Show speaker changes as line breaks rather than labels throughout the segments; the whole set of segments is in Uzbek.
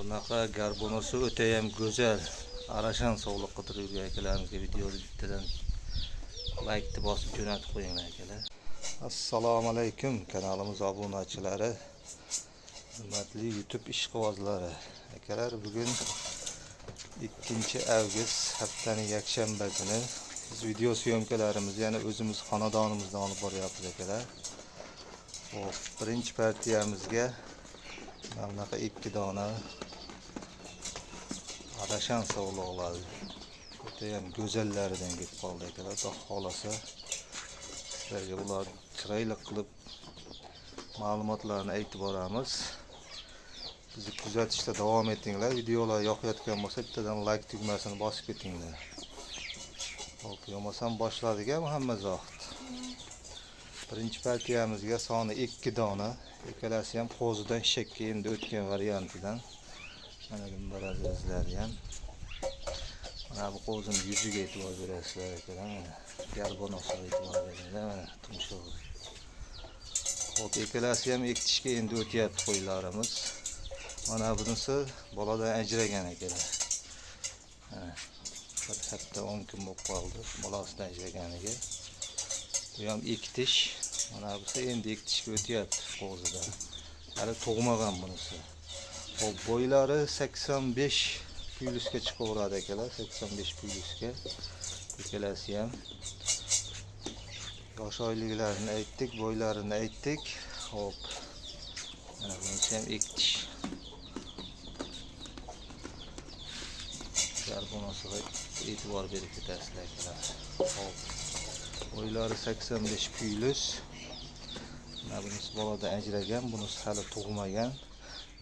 Bunaqa garbonosi o'ta ham go'zal, arashan sog'liq qidiruvga akalarimiz videoni bittadan like bosib jo'natib qo'yinglar akalar. Assalomu alaykum kanalimiz obunachilari, hurmatli YouTube ishqibozlari. Akalar, bugun 2-avgust haftaning yakshanba kuni biz video syomkalarimizni yana o'zimiz xonadonimizda olib boryapmiz akalar. Hop, birinchi partiyamizga bunaqa 2 dona arashan sog'liqlar o'ta ham go'zallaridan kelib qoldi akalar. Xudo xolasa sizlarga bular chiroyli qilib ma'lumotlarni aytib boramiz. Bizni kuzatishda davom etinglar. Videolar yoqayotgan bo'lsa bittadan like tugmasini bosib ketinglar. Hop, yo'masam boshladik hamma zoht. Birinchi partiyamizga soni 2 dona, ikkalasi ham qo'zidan shakka endi o'tgan variantidan. Mana gumbarazlari ham. Mana bu qo'zining yuziga e'tibor berasizlar akalar. Garbonosiga e'tibor beringlar. Mana tumshug'i. Hop, ikkalasi ham ekitishga endi o'tyapti qo'ylarimiz. Mana bunisi boladan ajragan akalar. Bir hafta 10 kun bo'lib qoldi bolasidan ajraganiga. Bu ham ekitish. Mana bu endi ekitishga o'tyapti qo'zida. Hali tug'magan bunisi. Hop, bo'ylari 85 plyusga chiqaveradi akalar, 85 plyusga. Ikkalasi ham yosh oyliklarini aytdik, bo'ylarini aytdik. Hop. Mana bunisi ham ekitish. Garbonosiga e'tibor berib ketasizlar akalar. Hop. Bo'ylari 85 plyus. Mana bunisi boladan ajragan, bunisi hali tug'magan.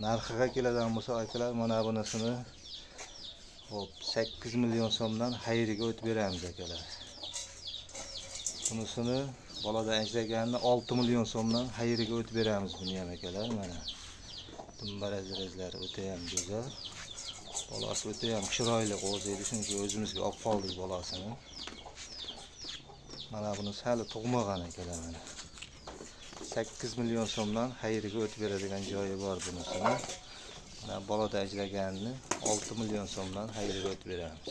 Narxiga keladigan bo'lsa akalar, mana bunisini hop 8 million so'mdan xayriga o'tib beramiz akalar. Bunisini boladan ajraganini 6 million so'mdan xayriga o'tib beramiz buni ham akalar. Mana dumbarazlari o'ta ham go'zal. Bolasi o'ta ham chiroyli qo'zi edi, chunki o'zimizga olib qoldik bolasini. Mana bunisi hali tug'magan akalar. Mana 8 million so'mdan xayriga o'tib beradigan joyi bor bunisini. Mana boladan ajraganini 6 million so'mdan xayriga o'tib beramiz.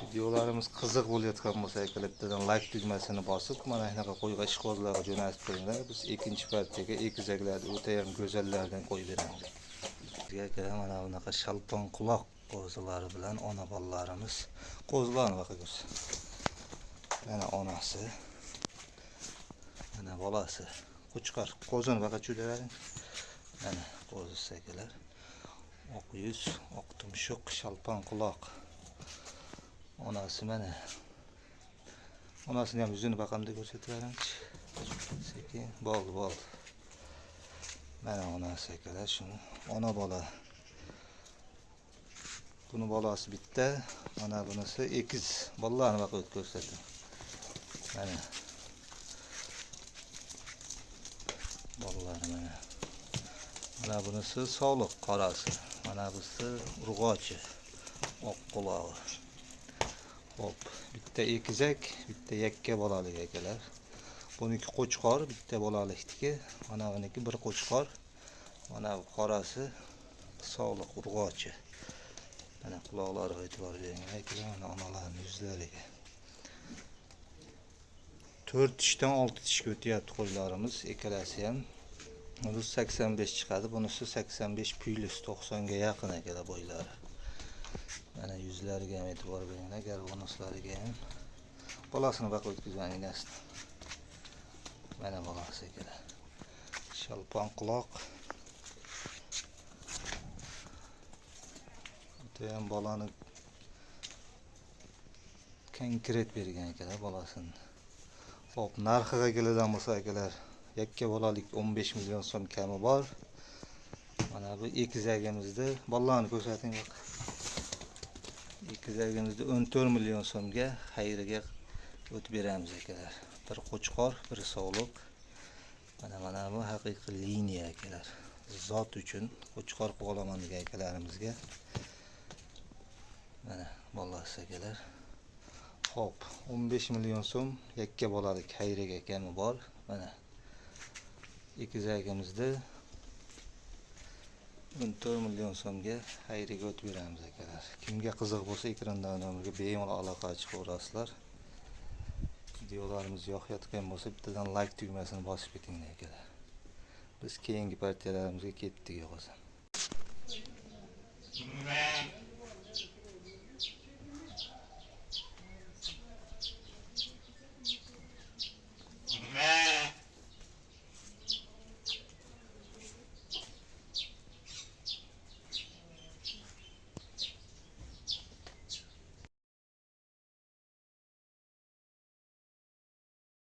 Videolarimiz qiziq bo'layotgan bo'lsa akalar, bittadan like tugmasini bosib, mana shunaqa qo'yga ishqibozlarga jo'natib qo'yinglar. Biz ikkinchi partiyaga egizaklarni o'ta ham go'zallardan qo'yib beramiz. Akalar, mana bunaqa shalpon quloq qo'zilari bilan ona bolalarimiz. Qo'zilarni baqa ko'rsin. Mana onasi. Mana bolasi. Qo'chqor. Qo'zini baqa cho'dararing. Mana qo'zisi akalar. Oq yuz, oq tumshuq, shalpon quloq. Onasi mana. Onasini ham yuzini baqamda ko'rsataveringchi. Sekin, bo'ldi. Mana onasi akalar, shuni ona bola. Buni bolasi bitta, mana bunisi ekiz. Bolalarni baqa ko'rsating. Mana bolalar mana. Mana bunisi sog'liq qorasi. Mana bunisi urg'ochi. Oq qulog'i. Hop, bitta ekizak, bitta yakka bolalik akalar. Buniki qo'chqor, bitta bolalikniki. Mana buniki bir qo'chqor. Mana bu qorasi sog'liq urg'ochi. Mana quloqlariga e'tibor bering akalar, mana onalarning yuzlariga. 4 tishdan 6 tishga o'tyapti qo'ylarimiz, ikkalasi ham. Bunisi 85 chiqadi, bunisi 85 plyus 90 ga yaqin akalar bo'ylari. Mana yuzlariga ham e'tibor beringlar, garbonoslariga ham. Bolasini baqa o'tkazgan inasini. Mana bolasi akalar. Shalpon quloq. O'ta ham bolani konkret bergan akalar bolasini. Hop, narxiga keladigan bo'lsa akalar, yakka bolalik 15 million so'm kami bor. Mana bu ekizagimizda bolalarni ko'rsating baq. Ekizagimizda 14 million so'mga xayriga o'tib beramiz akalar. Bir qo'chqor, bir sog'liq. Mana bu haqiqiy liniya akalar. Zot uchun qo'chqor qilib olaman degan akalarimizga. Mana bolasi akalar. Hop, 15 million so'm yakka bolalik xayriga kami bor. Mana ekizagimizda 14 million so'mga xayriga o't beramiz akalar. Kimga qiziq bo'lsa ekrandan nomerga bemalol aloqa chiqaverasizlar. Videolarimiz yoqayotgan bo'lsa bittadan like tugmasini bosib ketinglar akalar. Biz keyingi partiyalarimizga ketdik yo'qolsa.